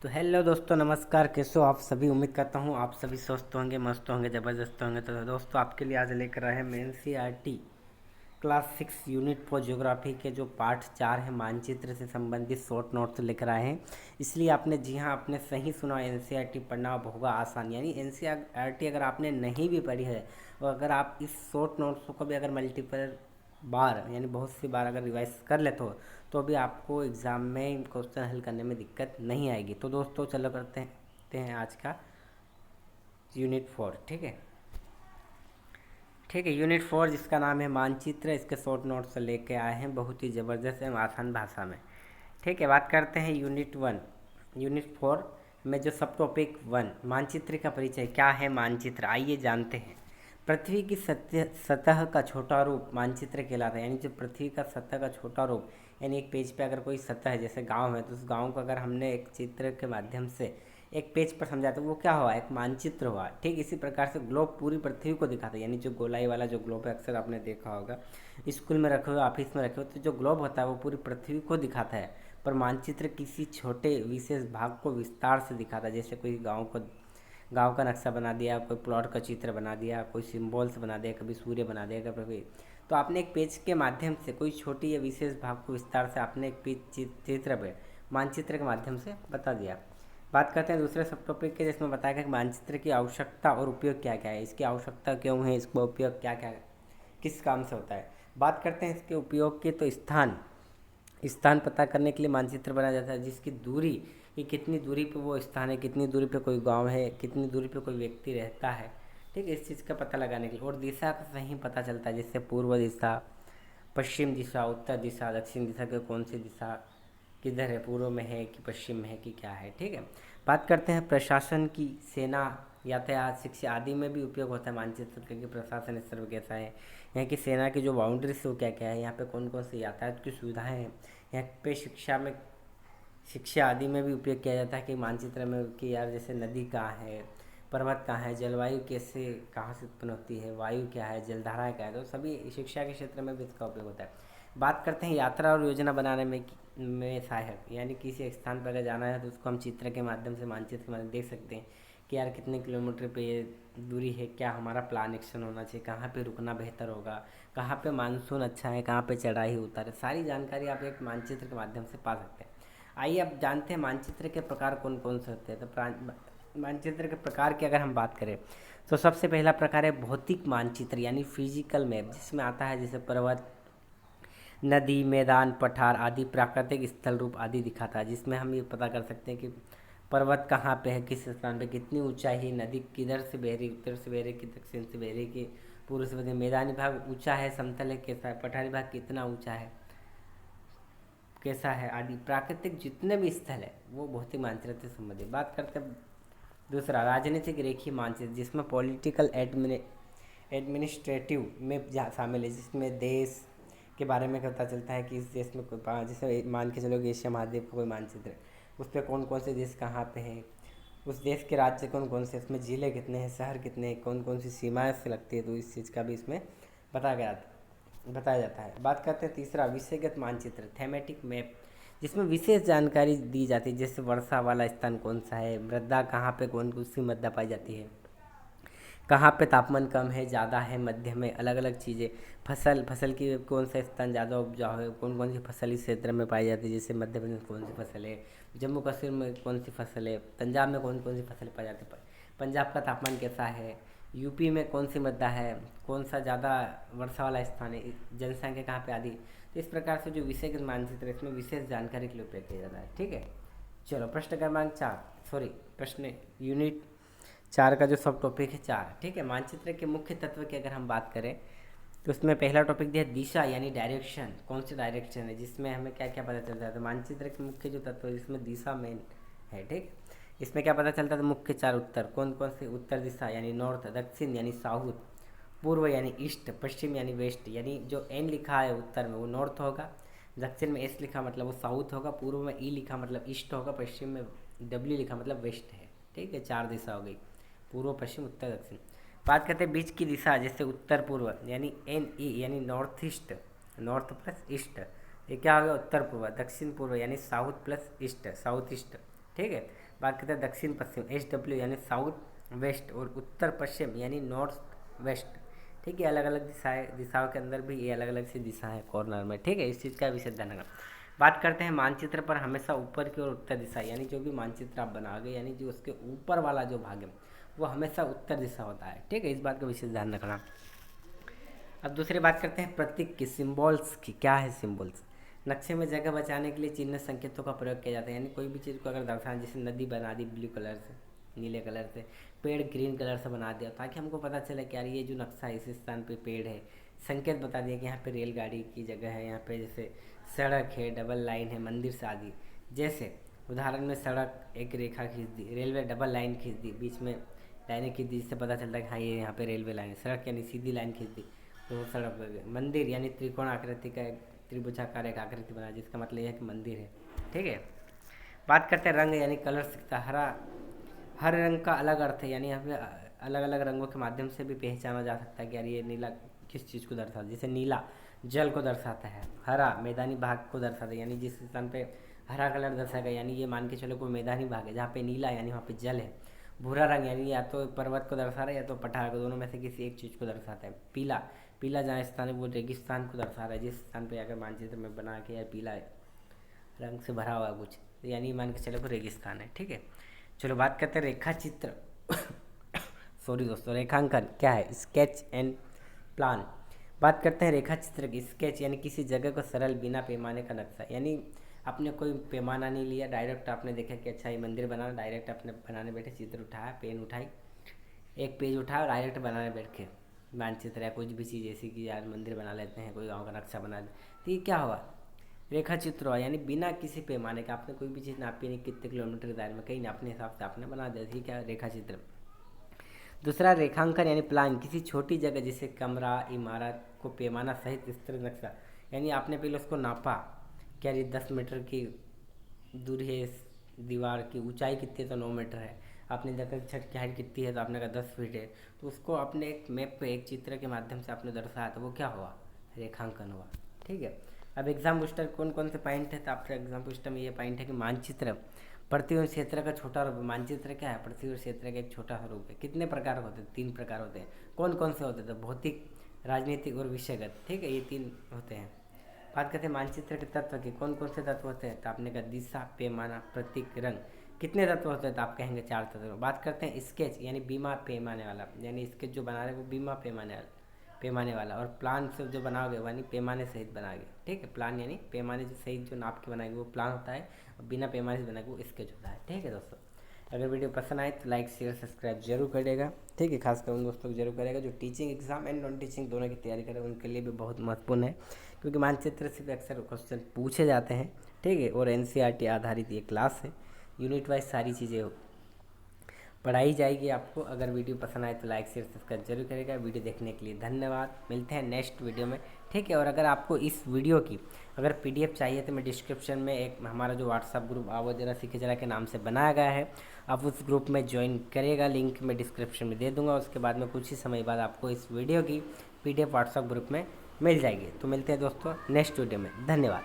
तो हेलो दोस्तों, नमस्कार। कैसे हो आप सभी? उम्मीद करता हूँ आप सभी स्वस्थ होंगे, मस्त होंगे, ज़बरदस्त होंगे। तो दोस्तों, आपके लिए आज लेकर आए हैं मैं एनसीईआरटी क्लास 6 यूनिट 4 ज्योग्राफी के जो पार्ट 4 है मानचित्र से संबंधित शॉर्ट नोट्स लेकर आए हैं। इसलिए आपने, जी हाँ, आपने सही सुना, एनसीईआरटी पढ़ना अब होगा आसान। यानी एनसीईआरटी अगर आपने नहीं भी पढ़ी है और अगर आप इस शॉर्ट नोट्स को भी अगर मल्टीपल बार यानी बहुत सी बार अगर रिवाइज कर लेते हो तो भी आपको एग्ज़ाम में क्वेश्चन हल करने में दिक्कत नहीं आएगी। तो दोस्तों, चलो करते हैं आज का यूनिट 4। ठीक है, ठीक है। यूनिट 4 जिसका नाम है मानचित्र, इसके शॉर्ट नोट्स लेके आए हैं बहुत ही ज़बरदस्त एवं आसान भाषा में। ठीक है, बात करते हैं यूनिट 4 में जो सब टॉपिक 1 मानचित्र का परिचय। क्या है मानचित्र, आइए जानते हैं। पृथ्वी की सतह का छोटा रूप मानचित्र कहलाता है। यानी जो पृथ्वी का सतह का छोटा रूप, यानी एक पेज पे अगर कोई सतह है, जैसे गांव है, तो उस गांव को अगर हमने एक चित्र के माध्यम से एक पेज पर समझा तो वो क्या हुआ, एक मानचित्र हुआ। ठीक इसी प्रकार से ग्लोब पूरी पृथ्वी को दिखाता है। यानी जो गोलाई वाला जो ग्लोब है, अक्सर आपने देखा होगा, स्कूल में रखे हो, ऑफिस में रखे हो, तो जो ग्लोब होता है वो पूरी पृथ्वी को दिखाता है। पर मानचित्र किसी छोटे विशेष भाग को विस्तार से दिखाता है। जैसे कोई गांव का नक्शा बना दिया, कोई प्लॉट का चित्र बना दिया, कोई सिम्बॉल्स बना दिया, कभी सूर्य बना दिया, कभी। तो आपने एक पेज के माध्यम से कोई छोटी या विशेष भाग को विस्तार से आपने एक पेज चित्र पे मानचित्र के माध्यम से बता दिया। बात करते हैं दूसरे सब टॉपिक के, जिसमें बताया गया कि मानचित्र की आवश्यकता और उपयोग क्या क्या है, इसकी आवश्यकता क्यों है, इसका उपयोग क्या क्या है, किस काम से होता है। बात करते हैं इसके उपयोग की, तो स्थान पता करने के लिए मानचित्र बनाया जाता है। जिसकी दूरी, कि कितनी दूरी पे वो स्थान है, कितनी दूरी पे कोई गांव है, कितनी दूरी पे कोई व्यक्ति रहता है। ठीक है, इस चीज़ का पता लगाने के लिए। और दिशा का सही पता चलता है, जैसे पूर्व दिशा, पश्चिम दिशा, उत्तर दिशा, दक्षिण दिशा के कौन सी दिशा किधर है, पूर्व में है कि पश्चिम में है कि क्या है। ठीक है, बात करते हैं प्रशासन की, सेना, यातायात, शिक्षा आदि में भी उपयोग होता है मानचित्र का, कि प्रशासन स्तर कैसा है, यहाँ की सेना की जो बाउंड्रीज है वो क्या क्या है, यहाँ पे कौन कौन सी यातायात की सुविधाएं हैं, यहाँ पे शिक्षा आदि में भी उपयोग किया जाता है कि मानचित्र में, कि यार जैसे नदी कहाँ है, पर्वत कहाँ है, जलवायु कैसे कहाँ से उत्पन्न होती है, वायु क्या है, जलधाराएँ क्या है, तो सभी शिक्षा के क्षेत्र में भी इसका उपयोग होता है। बात करते हैं यात्रा और योजना बनाने में सहायक। यानी किसी स्थान पर अगर जाना है तो उसको हम चित्र के माध्यम से, मानचित्र के माध्यम से देख सकते हैं कि यार कितने किलोमीटर पे ये दूरी है, क्या हमारा प्लान एक्शन होना चाहिए, कहाँ पे रुकना बेहतर होगा, कहाँ पे मानसून अच्छा है, कहाँ पे चढ़ाई उतार है, सारी जानकारी आप एक मानचित्र के माध्यम से पा सकते हैं। आइए अब जानते हैं मानचित्र के प्रकार कौन कौन से होते हैं। तो मानचित्र के प्रकार की अगर हम बात करें तो सबसे पहला प्रकार है भौतिक मानचित्र, यानी फिजिकल मैप, जिसमें आता है जैसे पर्वत, नदी, मैदान, पठार आदि प्राकृतिक स्थल रूप आदि दिखाता है। जिसमें हम ये पता कर सकते हैं कि पर्वत कहाँ पे है, किस स्थान पे, कितनी ऊंचाई है, नदी किधर से बह रही, उत्तर से बह रही कि दक्षिण से बह रही कि पूर्व से बह रही, मैदानी भाग ऊंचा है, समतल है, कैसा है, पठारी भाग कितना ऊंचा है, कैसा है आदि। प्राकृतिक जितने भी स्थल है वो भौतिक मानचित्र से संबंधित। बात करते हैं दूसरा राजनीतिक रेखीय मानचित्र, जिसमें पॉलिटिकल एडमिनिस्ट्रेटिव में शामिल है, जिसमें देश के बारे में पता चलता है कि इस देश में कोई, जैसे मान के चलो कि एशिया महाद्वीप का कोई मानचित्र है, उस पर कौन कौन से देश कहाँ पे हैं, उस देश के राज्य कौन कौन से, इसमें ज़िले कितने हैं, शहर कितने हैं, कौन कौन सी सीमाएँ से लगती है, तो इस चीज़ का भी इसमें बताया जाता है। बात करते हैं तीसरा विषयगत मानचित्र, थेमेटिक मैप, जिसमें विशेष जानकारी दी जाती है। जैसे वर्षा वाला स्थान कौन सा है, मृदा कहाँ पे कौन कौन सी मृदा पाई जाती है, कहाँ पे तापमान कम है, ज़्यादा है, मध्यम है, अलग अलग चीज़ें। फसल की कौन सा स्थान ज़्यादा उपजाऊ है, कौन कौन सी फसल इस क्षेत्र में पाई जाती है, जैसे मध्य प्रदेश में कौन सी फसल है, जम्मू कश्मीर में कौन सी फसल है, पंजाब में कौन कौन सी फसल पाई जाती है, पंजाब का तापमान कैसा है, यूपी में कौन सी मृदा है, कौन सा ज़्यादा वर्षा वाला स्थान है, जनसंख्या कहाँ पे आदि। तो इस प्रकार से जो विषय के मानचित्र है, इसमें विशेष जानकारी के लिए उपयोग किया जाता है। ठीक है, चलो प्रश्न क्रमांक 4, प्रश्न यूनिट 4 का जो सब टॉपिक है 4। ठीक है, मानचित्र के मुख्य तत्व की अगर हम बात करें तो उसमें पहला टॉपिक दिया दिशा, यानी डायरेक्शन, कौन सी डायरेक्शन है, जिसमें हमें क्या क्या पता चलता है। तो मानचित्र के मुख्य जो तत्व है जिसमें दिशा मेन है। ठीक, इसमें क्या पता चलता है, तो मुख्य 4 उत्तर, कौन कौन से, उत्तर दिशा यानी नॉर्थ, दक्षिण यानी साउथ, पूर्व यानी ईस्ट, पश्चिम यानी वेस्ट। यानी जो एन लिखा है उत्तर में वो नॉर्थ होगा, दक्षिण में एस लिखा मतलब वो साउथ होगा, पूर्व में ई लिखा मतलब ईस्ट होगा, पश्चिम में डब्ल्यू लिखा मतलब वेस्ट है। ठीक है, 4 दिशा हो गई, पूर्व, पश्चिम, उत्तर, दक्षिण। बात करते हैं बीच की दिशा, जैसे उत्तर पूर्व यानी एन ई, यानी north east, north plus east, ये क्या हो गया, उत्तर पूर्व। दक्षिण पूर्व यानी south plus east, south east. ठीक है। बात करते हैं दक्षिण पश्चिम, SW यानी साउथ वेस्ट, और उत्तर पश्चिम यानी नॉर्थ वेस्ट। ठीक है, अलग अलग दिशाओं के अंदर भी ये अलग अलग सी दिशा है कॉर्नर में। ठीक है, इस चीज़ का विशेष ध्यान रखना। बात करते हैं मानचित्र पर हमेशा ऊपर की ओर उत्तर दिशा, यानी जो भी मानचित्र आप बनाओगे यानी जो उसके ऊपर वाला जो भाग है वो हमेशा उत्तर दिशा होता है। ठीक है, इस बात का विशेष ध्यान रखना। अब दूसरी बात करते हैं प्रतीक की, सिम्बॉल्स की। क्या है सिम्बॉल्स? नक्शे में जगह बचाने के लिए चिन्ह संकेतों का प्रयोग किया जाता है, यानी कोई भी चीज़ को अगर दर्शाना, जैसे नदी बना दी ब्लू कलर से, नीले कलर से, पेड़ ग्रीन कलर से बना दिया ताकि हमको पता चले कि यार ये जो नक्शा है इस स्थान पे पेड़ है। संकेत बता दिया कि यहाँ पे रेलगाड़ी की जगह है, यहाँ पे जैसे सड़क है, डबल लाइन है, मंदिर से आदि। जैसे उदाहरण में सड़क एक रेखा खींच दी, रेलवे डबल लाइन खींच दी, बीच में लाइनें खींच दी, जिससे पता चलता है कि हाँ ये यहाँ पे रेलवे लाइन है। सड़क यानी सीधी लाइन खींच दी तो सड़क हो गई। मंदिर यानी त्रिकोण आकृति का एक त्रिभुजाकार एक आकृति बना, जिसका मतलब यह है कि मंदिर है। ठीक है। बात करते हैं रंग यानी कलर्स का। हर रंग का अलग अर्थ है, यानी यहाँ पे अलग अलग रंगों के माध्यम से भी पहचाना जा सकता है कि यार ये नीला किस चीज़ को दर्शाता है। जैसे नीला जल को दर्शाता है, हरा मैदानी भाग को दर्शाता है, यानी जिस स्थान पे हरा कलर दर्शाएगा यानी ये मान के चलो कोई मैदानी भाग है। जहाँ पे नीला यानी वहाँ पे जल है। भूरा रंग यानी या तो पर्वत को दर्शा रहा है या तो पठार को, दोनों में से किसी एक चीज़ को दर्शाता है। पीला, पीला जहाँ स्थान है वो रेगिस्तान को दर्शा रहा है, जिस स्थान पे अगर मानचित्र में बना के यार पीला रंग से भरा हुआ कुछ, यानी मान के चलो वो रेगिस्तान है। ठीक है, चलो बात करते हैं रेखा चित्र सॉरी दोस्तों, रेखांकन क्या है? Sketch and plan. बात करते हैं रेखा चित्र की। स्केच यानी किसी जगह को सरल बिना पैमाने का नक्शा, यानी आपने कोई पैमाना नहीं लिया, डायरेक्ट आपने देखा कि अच्छा ये मंदिर बनाना, डायरेक्ट आपने बनाने बैठे, चित्र उठाया, पेन उठाई, एक पेज उठाया, डायरेक्ट बनाने बैठ के मानचित्र या कुछ भी चीज़, जैसे कि यार मंदिर बना लेते हैं, कोई गाँव का नक्शा बना दे, तो ये क्या हुआ? रेखा चित्र हुआ, यानी बिना किसी पैमाने का आपने कोई भी चीज़ नापी नहीं, कितने किलोमीटर के दायरे में, कहीं अपने हिसाब से आपने बना दिया, ठीक है, रेखा चित्र। दूसरा रेखांकन यानी प्लान, किसी छोटी जगह जैसे कमरा, इमारत को पैमाना सहित स्तर नक्शा, यानी आपने पहले उसको नापा, क्या ये 10 मीटर की दूरी है, इस दीवार की ऊंचाई कितनी है तो 9 मीटर है, आपने देखा छत की हाइट कितनी है तो आपने कहा 10 फीट है, तो उसको अपने एक मैप पे एक चित्र के माध्यम से आपने दर्शाया, तो वो क्या हुआ? रेखांकन हुआ। ठीक है। अब एग्जाम बूस्टर कौन कौन से पॉइंट है, तो आपके एग्जाम बूस्टर में ये पॉइंट है कि मानचित्र पृथ्वी क्षेत्र का छोटा रूप। मानचित्र क्या है? पृथ्वी क्षेत्र का एक छोटा रूप है। कितने प्रकार होते हैं? 3 प्रकार होते हैं। कौन कौन से होते हैं? तो भौतिक, राजनीतिक और विषयगत। ठीक है, ये 3 होते हैं। बात करते हैं मानचित्र के तत्व की, कौन कौन से तत्व होते हैं? तो आपने कहा दिशा, पैमाना, प्रतीक, रंग। कितने तत्व होते हैं? तो आप कहेंगे 4 तत्व। बात करते हैं स्केच यानी बीमा पैमाने वाला, यानी स्केच जो बना रहे हैं वो बीमा पैमाने वाला, और प्लान से जो बनाओगे यानी पैमाने सहित बनाओगे। ठीक है, प्लान यानी पैमाने जो सहित जो नाप के बनाएंगे वो प्लान होता है, और बिना पैमाने से बनाएंगे वो स्केच होता है। ठीक है दोस्तों, अगर वीडियो पसंद आए तो लाइक शेयर सब्सक्राइब जरूर करेगा। ठीक है, खासकर उन दोस्तों को जरूर करेगा जो teaching exam and non teaching दोनों की तैयारी करें, उनके लिए भी बहुत महत्वपूर्ण है, क्योंकि मानचित्र से भी अक्सर क्वेश्चन पूछे जाते हैं। ठीक है, और NCERT आधारित ये क्लास है, यूनिट वाइज सारी चीज़ें पढ़ाई जाएगी आपको। अगर वीडियो पसंद आए तो लाइक शेयर सब्सक्राइब जरूर करेगा। वीडियो देखने के लिए धन्यवाद, मिलते हैं नेक्स्ट वीडियो में। ठीक है, और अगर आपको इस वीडियो की अगर PDF चाहिए तो मैं डिस्क्रिप्शन में एक हमारा जो व्हाट्सअप ग्रुप आवो जरा सीखे जरा के नाम से बनाया गया है, आप उस ग्रुप में ज्वाइन करेगा, लिंक मैं डिस्क्रिप्शन में दे दूंगा। उसके बाद में कुछ ही समय बाद आपको इस वीडियो की PDF व्हाट्सअप ग्रुप में मिल जाएगी। तो मिलते हैं दोस्तों नेक्स्ट वीडियो में, धन्यवाद।